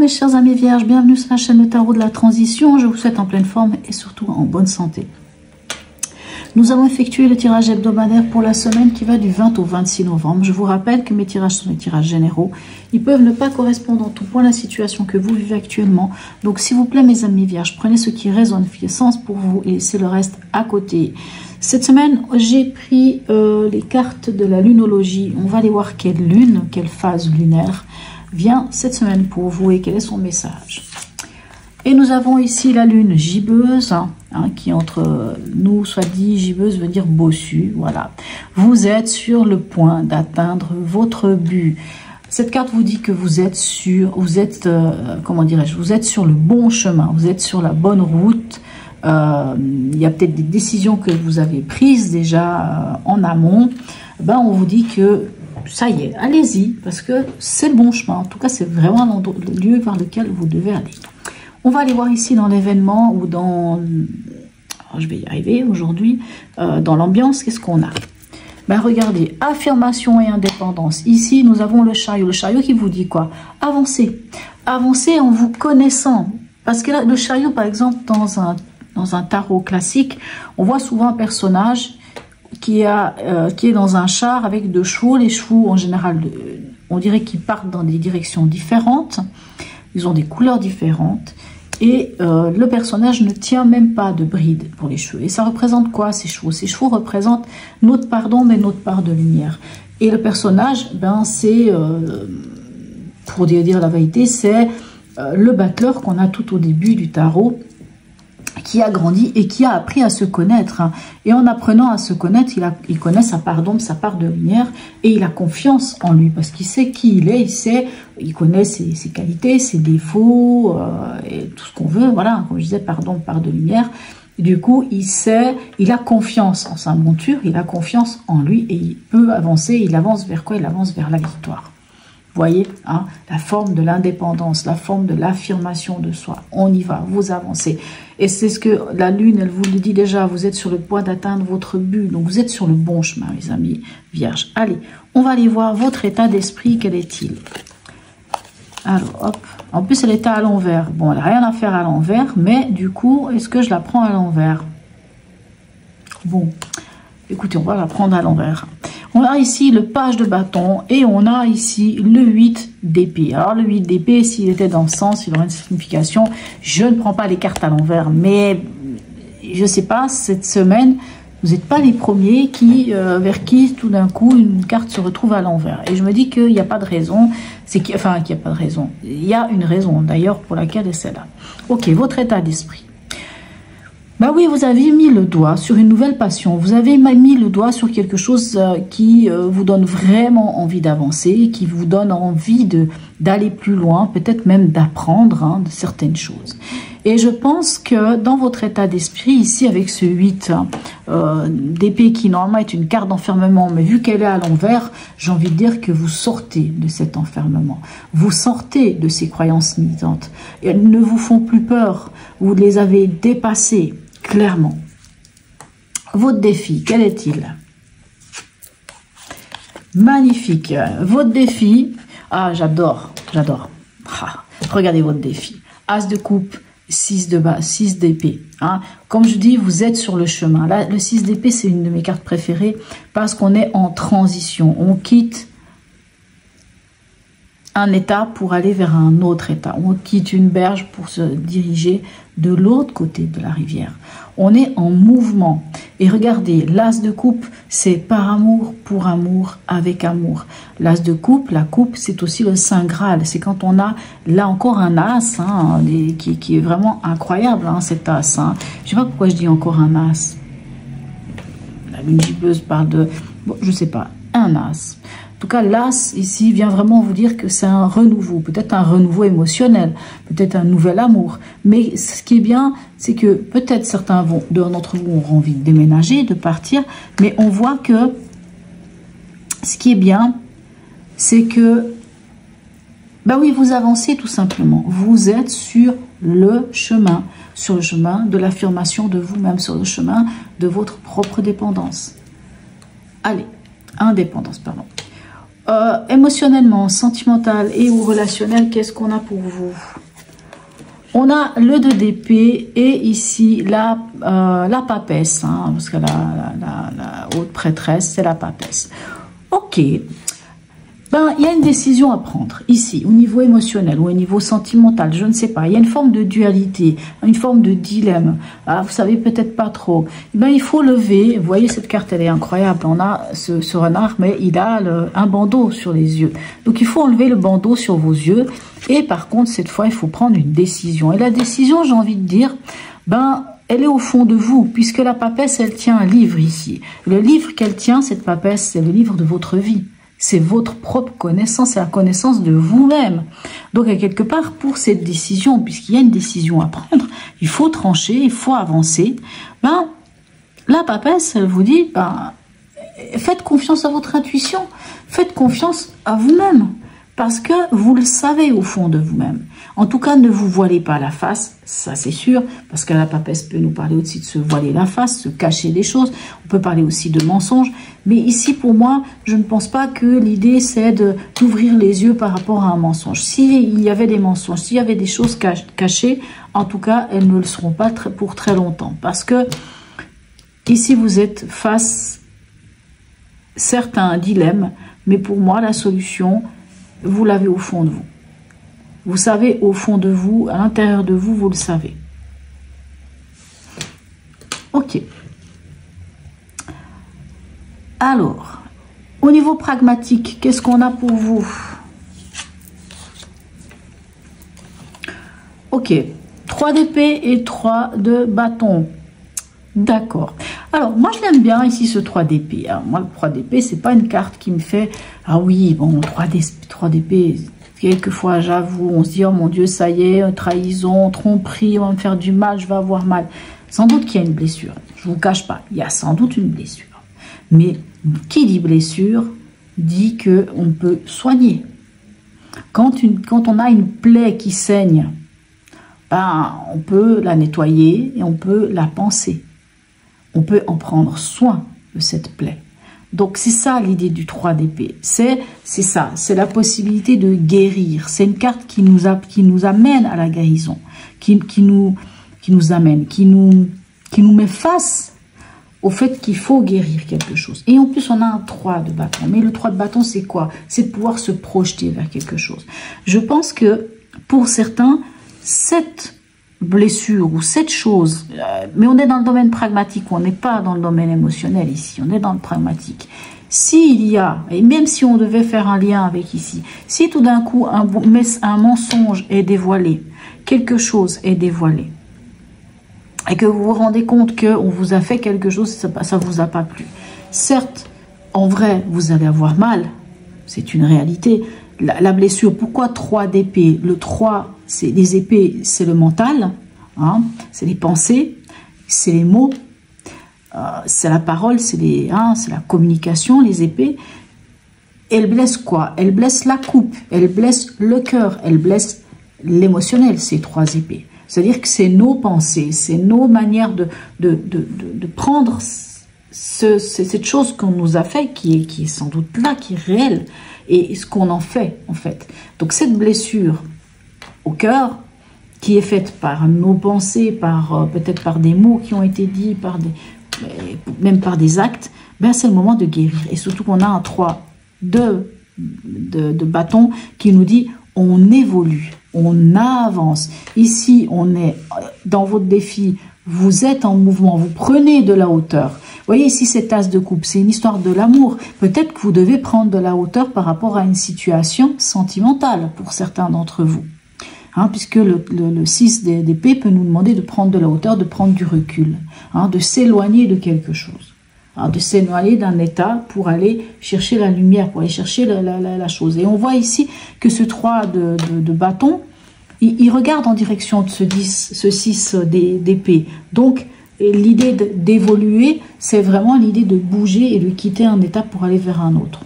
chers amis vierges, bienvenue sur la chaîne de tarot de la transition. Je vous souhaite en pleine forme et surtout en bonne santé. Nous avons effectué le tirage hebdomadaire pour la semaine qui va du 20 au 26 novembre. Je vous rappelle que mes tirages sont des tirages généraux. Ils peuvent ne pas correspondre en tout point à la situation que vous vivez actuellement. Donc s'il vous plaît mes amis vierges, prenez ce qui résonne, fait sens pour vous et laissez le reste à côté. Cette semaine, j'ai pris les cartes de la lunologie. On va aller voir quelle lune, quelle phase lunaire vient cette semaine pour vous et quel est son message. Et nous avons ici la lune gibbeuse, qui entre nous, soit dit, gibbeuse veut dire bossu, voilà. Vous êtes sur le point d'atteindre votre but. Cette carte vous dit que vous êtes sur, comment dirais-je, vous êtes sur le bon chemin, vous êtes sur la bonne route. Il y a peut-être des décisions que vous avez prises déjà en amont. Ben, on vous dit que ça y est, allez-y, parce que c'est le bon chemin. En tout cas, c'est vraiment le lieu vers lequel vous devez aller. On va aller voir ici dans l'événement ou dans... je vais y arriver aujourd'hui. Dans l'ambiance, qu'est-ce qu'on a? Ben, regardez, affirmation et indépendance. Ici, nous avons le chariot. Le chariot qui vous dit quoi? Avancez. Avancez en vous connaissant. Parce que là, le chariot, par exemple, dans un tarot classique, on voit souvent un personnage qui est dans un char avec deux chevaux. Les chevaux, en général, on dirait qu'ils partent dans des directions différentes. Ils ont des couleurs différentes. Et le personnage ne tient même pas de bride pour les cheveux. Et ça représente quoi, ces chevaux? Ces chevaux représentent notre part d'ombre et notre part de lumière. Et le personnage, ben, c'est, pour dire la vérité, c'est le battleur qu'on a tout au début du tarot, qui a grandi et qui a appris à se connaître. Et en apprenant à se connaître, il connaît sa part d'ombre, sa part de lumière, et il a confiance en lui, parce qu'il sait qui il est, il connaît ses qualités, ses défauts, et tout ce qu'on veut, voilà, comme je disais, part d'ombre, part de lumière. Et du coup, il a confiance en sa monture, il a confiance en lui, et il peut avancer. Il avance vers quoi? Il avance vers la victoire. Vous voyez, la forme de l'indépendance, la forme de l'affirmation de soi. On y va, vous avancez. Et c'est ce que la lune, elle vous le dit déjà, vous êtes sur le point d'atteindre votre but. Donc vous êtes sur le bon chemin, mes amis vierges. Allez, on va aller voir votre état d'esprit, quel est-il? Alors, hop. En plus, elle est à l'envers. Bon, elle n'a rien à faire à l'envers, mais du coup, est-ce que je la prends à l'envers? Bon, écoutez, on va la prendre à l'envers. On a ici le page de bâton et on a ici le 8 d'épée. Alors le 8 d'épée, s'il était dans ce sens, il aurait une signification. Je ne prends pas les cartes à l'envers, mais je ne sais pas, cette semaine, vous n'êtes pas les premiers vers qui tout d'un coup une carte se retrouve à l'envers. Et je me dis qu'il n'y a pas de raison, qu'il n'y a pas de raison. Il y a une raison d'ailleurs pour laquelle c'est là. Ok, votre état d'esprit. Bah oui, vous avez mis le doigt sur une nouvelle passion. Vous avez mis le doigt sur quelque chose qui vous donne vraiment envie d'avancer, qui vous donne envie d'aller plus loin, peut-être même d'apprendre de certaines choses. Et je pense que dans votre état d'esprit, ici, avec ce 8 d'épée qui normalement est une carte d'enfermement, mais vu qu'elle est à l'envers, j'ai envie de dire que vous sortez de cet enfermement. Vous sortez de ces croyances limitantes. Elles ne vous font plus peur. Vous les avez dépassées. Clairement. Votre défi, quel est-il? Magnifique. Votre défi, j'adore. Regardez votre défi. As de coupe, 6 de bas, 6 d'épée. Comme je dis, vous êtes sur le chemin. Là, le 6 d'épée, c'est une de mes cartes préférées parce qu'on est en transition. On quitte un état pour aller vers un autre état. On quitte une berge pour se diriger de l'autre côté de la rivière. On est en mouvement. Et regardez, l'as de coupe, c'est par amour, pour amour, avec amour. L'as de coupe, la coupe, c'est aussi le Saint Graal. C'est quand on a là encore un as qui est vraiment incroyable, cet as. Je ne sais pas pourquoi je dis encore un as. La lune gibbeuse parle de... Bon, je ne sais pas, un as. En tout cas, l'as, ici, vient vraiment vous dire que c'est un renouveau, peut-être un renouveau émotionnel, peut-être un nouvel amour. Mais ce qui est bien, c'est que peut-être certains d'entre vous auront envie de déménager, de partir, mais on voit que ce qui est bien, c'est que, ben oui, vous avancez tout simplement. Vous êtes sur le chemin de l'affirmation de vous-même, sur le chemin de votre propre dépendance. Allez, indépendance, pardon. émotionnellement, sentimental et ou relationnel, qu'est-ce qu'on a pour vous? On a le 2 d'épée et ici la papesse, hein, parce que la haute prêtresse, c'est la papesse. Ok. Ben, il y a une décision à prendre ici, au niveau émotionnel ou au niveau sentimental, je ne sais pas. Il y a une forme de dualité, une forme de dilemme. Ah, vous savez peut-être pas trop. Ben, il faut lever. Vous voyez, cette carte, elle est incroyable. On a ce renard, mais il a un bandeau sur les yeux. Donc, il faut enlever le bandeau sur vos yeux. Et par contre, cette fois, il faut prendre une décision. Et la décision, j'ai envie de dire, ben, elle est au fond de vous, puisque la papesse, elle tient un livre ici. Le livre qu'elle tient, cette papesse, c'est le livre de votre vie. C'est votre propre connaissance, c'est la connaissance de vous-même. Donc, à quelque part, pour cette décision, puisqu'il y a une décision à prendre, il faut trancher, il faut avancer. Ben, la papesse, elle vous dit, ben, faites confiance à votre intuition, faites confiance à vous-même, parce que vous le savez au fond de vous-même. En tout cas, ne vous voilez pas la face, ça c'est sûr, parce que la papesse peut nous parler aussi de se voiler la face, se cacher des choses. On peut parler aussi de mensonges. Mais ici, pour moi, je ne pense pas que l'idée, c'est d'ouvrir les yeux par rapport à un mensonge. S'il y avait des mensonges, s'il y avait des choses cachées, en tout cas, elles ne le seront pas pour très longtemps. Parce que ici, vous êtes face, certes, à un dilemme, mais pour moi, la solution, vous l'avez au fond de vous. Vous savez au fond de vous, à l'intérieur de vous, vous le savez. Ok. Alors, au niveau pragmatique, qu'est-ce qu'on a pour vous? Ok. 3 d'épée et 3 de bâton. D'accord. Alors, moi, je l'aime bien ici, ce 3 d'épée. Moi, le 3 d'épée, c'est pas une carte qui me fait... Ah oui, bon, 3 d'épée... Quelquefois, j'avoue, on se dit, oh mon Dieu, ça y est, trahison, tromperie, on va me faire du mal, je vais avoir mal. Sans doute qu'il y a une blessure. Je ne vous cache pas, il y a sans doute une blessure. Mais qui dit blessure, dit qu'on peut soigner. Quand on a une plaie qui saigne, ben, on peut la nettoyer et on peut la panser. On peut en prendre soin de cette plaie. Donc, c'est ça l'idée du 3 d'épée. C'est ça, c'est la possibilité de guérir. C'est une carte qui nous amène à la guérison, qui nous met face au fait qu'il faut guérir quelque chose. Et en plus, on a un 3 de bâton. Mais le 3 de bâton, c'est quoi? C'est de pouvoir se projeter vers quelque chose. Je pense que, pour certains, cette blessure ou cette chose, mais on est dans le domaine pragmatique, on n'est pas dans le domaine émotionnel ici, on est dans le pragmatique. S'il y a, et même si on devait faire un lien avec ici, si tout d'un coup un mensonge est dévoilé, quelque chose est dévoilé, et que vous vous rendez compte qu'on vous a fait quelque chose, ça ne vous a pas plu. Certes, en vrai, vous allez avoir mal, c'est une réalité. La blessure, pourquoi 3 d'épée? Le 3, c'est les épées, c'est le mental, hein, c'est les pensées, c'est les mots, c'est la parole, c'est la communication, les épées. Elle blesse quoi? Elle blesse la coupe, elle blesse le cœur, elle blesse l'émotionnel, ces 3 épées. C'est-à-dire que c'est nos pensées, c'est nos manières de prendre cette chose qu'on nous a fait, qui est sans doute là, qui est réelle, et ce qu'on en fait, en fait. Donc cette blessure au cœur, qui est faite par nos pensées, peut-être par des mots qui ont été dits, même par des actes, ben c'est le moment de guérir. Et surtout qu'on a un 3 de bâton qui nous dit on évolue, on avance. Ici, on est dans votre défi, vous êtes en mouvement, vous prenez de la hauteur. Vous voyez ici cette tasse de coupe, c'est une histoire de l'amour. Peut-être que vous devez prendre de la hauteur par rapport à une situation sentimentale pour certains d'entre vous. Hein, puisque le 6 d'épée peut nous demander de prendre de la hauteur, de prendre du recul, hein, de s'éloigner de quelque chose, hein, de s'éloigner d'un état pour aller chercher la lumière, pour aller chercher la chose. Et on voit ici que ce 3 de bâton, il regarde en direction de ce 6 d'épée. Donc, l'idée d'évoluer, c'est vraiment l'idée de bouger et de quitter un état pour aller vers un autre.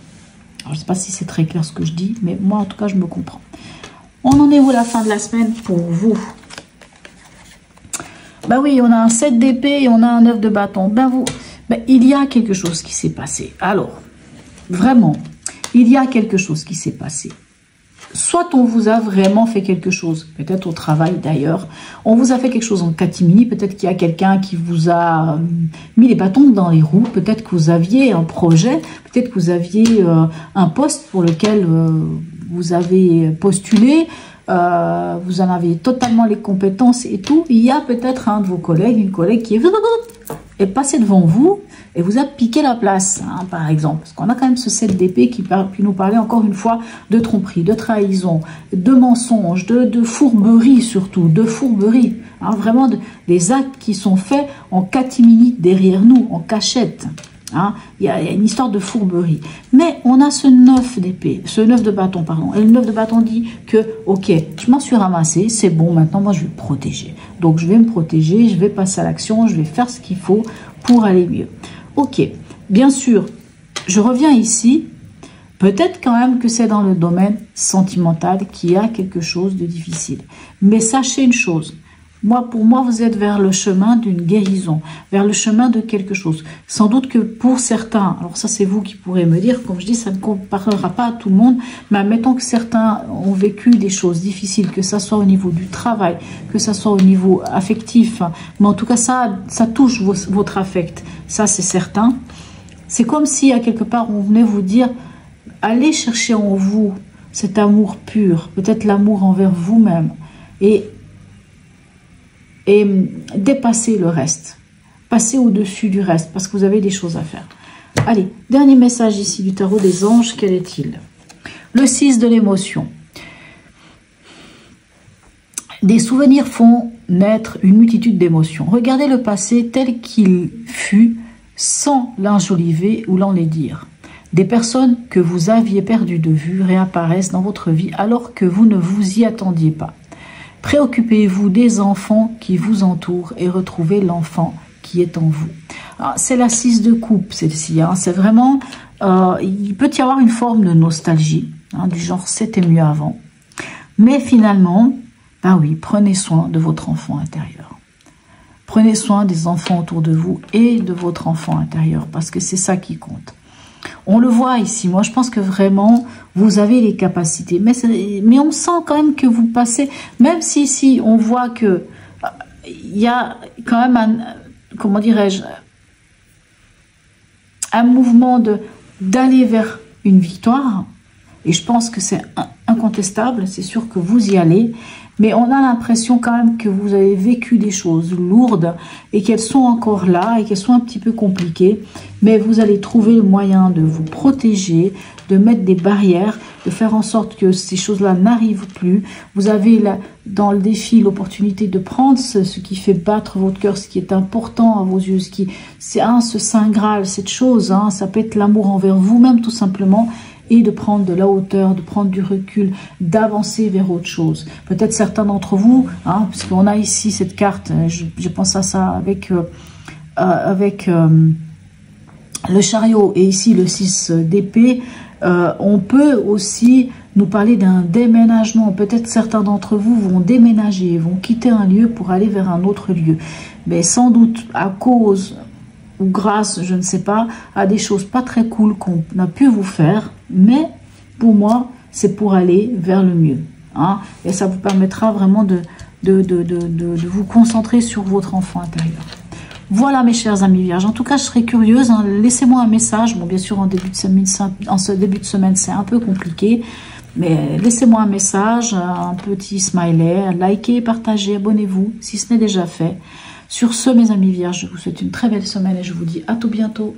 Alors, je ne sais pas si c'est très clair ce que je dis, mais moi, en tout cas, je me comprends. On en est où à la fin de la semaine pour vous? Ben oui, on a un 7 d'épée et on a un 9 de bâton. Ben il y a quelque chose qui s'est passé. Alors, vraiment, il y a quelque chose qui s'est passé. Soit on vous a vraiment fait quelque chose, peut-être au travail d'ailleurs, on vous a fait quelque chose en catimini, peut-être qu'il y a quelqu'un qui vous a mis les bâtons dans les roues, peut-être que vous aviez un projet, peut-être que vous aviez un poste pour lequel vous avez postulé, vous en avez totalement les compétences et tout. Il y a peut-être un de vos collègues, une collègue qui est passé devant vous et vous a piqué la place, hein, par exemple. Parce qu'on a quand même ce 7 d'épée qui nous parlait encore une fois de tromperie, de trahison, de mensonges, de fourberie surtout, de fourberie. Hein, vraiment des actes qui sont faits en catimini derrière nous, en cachette. Hein, il y a une histoire de fourberie. Mais on a ce 9 d'épée, ce 9 de bâton, pardon. Et le 9 de bâton dit que, ok, je m'en suis ramassé, c'est bon, maintenant moi je vais me protéger. Donc je vais me protéger, je vais passer à l'action, je vais faire ce qu'il faut pour aller mieux. Ok, bien sûr, je reviens ici. Peut-être quand même que c'est dans le domaine sentimental qu'il y a quelque chose de difficile. Mais sachez une chose. Pour moi, vous êtes vers le chemin d'une guérison, vers le chemin de quelque chose. Sans doute que pour certains, alors ça c'est vous qui pourrez me dire, comme je dis, ça ne parlera pas à tout le monde, mais admettons que certains ont vécu des choses difficiles, que ça soit au niveau du travail, que ça soit au niveau affectif, mais en tout cas ça touche votre affect, ça c'est certain. C'est comme si à quelque part on venait vous dire, allez chercher en vous cet amour pur, peut-être l'amour envers vous-même, et dépasser le reste, passer au-dessus du reste, parce que vous avez des choses à faire. Allez, dernier message ici du tarot des anges, quel est-il? Le 6 de l'émotion. Des souvenirs font naître une multitude d'émotions. Regardez le passé tel qu'il fut, sans l'enjoliver ou l'enlaidir. Des personnes que vous aviez perdues de vue réapparaissent dans votre vie alors que vous ne vous y attendiez pas. Préoccupez-vous des enfants qui vous entourent et retrouvez l'enfant qui est en vous. C'est la 6 de coupe, celle-ci. Hein. C'est vraiment, il peut y avoir une forme de nostalgie, hein, du genre c'était mieux avant. Mais finalement, ben oui, prenez soin de votre enfant intérieur. Prenez soin des enfants autour de vous et de votre enfant intérieur, parce que c'est ça qui compte. On le voit ici, moi je pense que vraiment vous avez les capacités, mais on sent quand même que vous passez, même si ici on voit que il y a quand même comment dirais-je, un mouvement d'aller vers une victoire, et je pense que c'est incontestable, c'est sûr que vous y allez, mais on a l'impression quand même que vous avez vécu des choses lourdes et qu'elles sont encore là et qu'elles sont un petit peu compliquées, mais vous allez trouver le moyen de vous protéger, de mettre des barrières, de faire en sorte que ces choses-là n'arrivent plus. Vous avez là, dans le défi l'opportunité de prendre ce qui fait battre votre cœur, ce qui est important à vos yeux, c'est ce Saint Graal, cette chose, hein, ça peut être l'amour envers vous-même tout simplement, et de prendre de la hauteur, de prendre du recul, d'avancer vers autre chose. Peut-être certains d'entre vous, hein, parce qu'on a ici cette carte, je pense à ça avec le chariot et ici le 6 d'épée, on peut aussi nous parler d'un déménagement. Peut-être certains d'entre vous vont déménager, vont quitter un lieu pour aller vers un autre lieu. Mais sans doute à cause ou grâce, je ne sais pas, à des choses pas très cool qu'on a pu vous faire. Mais pour moi, c'est pour aller vers le mieux. Hein, et ça vous permettra vraiment de vous concentrer sur votre enfant intérieur. Voilà mes chers amis vierges. En tout cas, je serais curieuse. Hein, laissez-moi un message. Bon, bien sûr, en ce début de semaine, c'est un peu compliqué. Mais laissez-moi un message, un petit smiley. Likez, partagez, abonnez-vous si ce n'est déjà fait. Sur ce, mes amis vierges, je vous souhaite une très belle semaine et je vous dis à tout bientôt.